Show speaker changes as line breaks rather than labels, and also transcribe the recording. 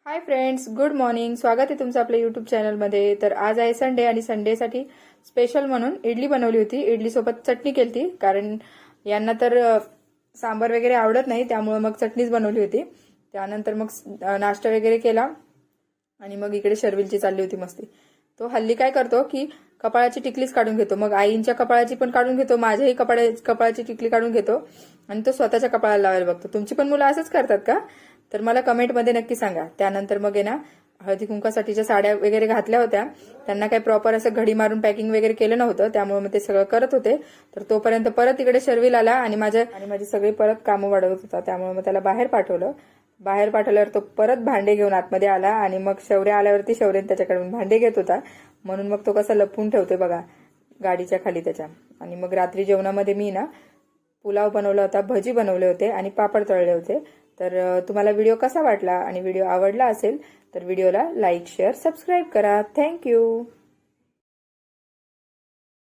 Hi friends, good morning. स्वागत आहे तुमचं आपल्या यूट्यूब चॅनलमध्ये. तर आज आहे संडे आणि संडेसाठी स्पेशल म्हणून इडली बनवली होती. इडलीसोबत चटणी केली कारण यांना तर सांबार वगैरे आवडत नाही, त्यामुळे मग चटणीच बनवली होती. त्यानंतर मग नाश्ता वगैरे केला आणि मग इकडे शर्विलची चालली होती मस्ती. तो हल्ली काय करतो की कपाळाची टिकलीच काढून घेतो, मग आईंच्या कपाळाची पण काढून घेतो, माझ्याही कपाळाची टिकली काढून घेतो आणि तो स्वतःच्या कपाळाला लावायला बघतो. तुमची पण मुलं असंच करतात का? तर मला कमेंटमध्ये नक्की सांगा. त्यानंतर मग आहे ना, हळदी कुंकासाठीच्या साड्या वगैरे घातल्या होत्या. त्यांना काही प्रॉपर असं घडी मारून पॅकिंग वगैरे केलं नव्हतं, त्यामुळे मग ते सगळं करत होते. तर तोपर्यंत परत इकडे शर्विल आला आणि माझी सगळी परत कामं वाढवत होता, त्यामुळे मग त्याला बाहेर पाठवलं. बाहेर पाठवल्यावर तो परत भांडे घेऊन आतमध्ये आला आणि मग शौर्य आल्यावरती शौर्यने त्याच्याकडून भांडे घेत होता, म्हणून मग तो कसा लपवून ठेवतोय बघा गाडीच्या खाली त्याच्या. आणि मग रात्री जेवणामध्ये मी ना पुलाव बनवला होता, भजी बनवले होते आणि पापड तळले होते. तर तुम्हाला व्हिडिओ कसा वाटला आणि व्हिडिओ आवडला असेल तर व्हिडिओला लाईक, शेअर, सबस्क्राईब करा. थँक्यू.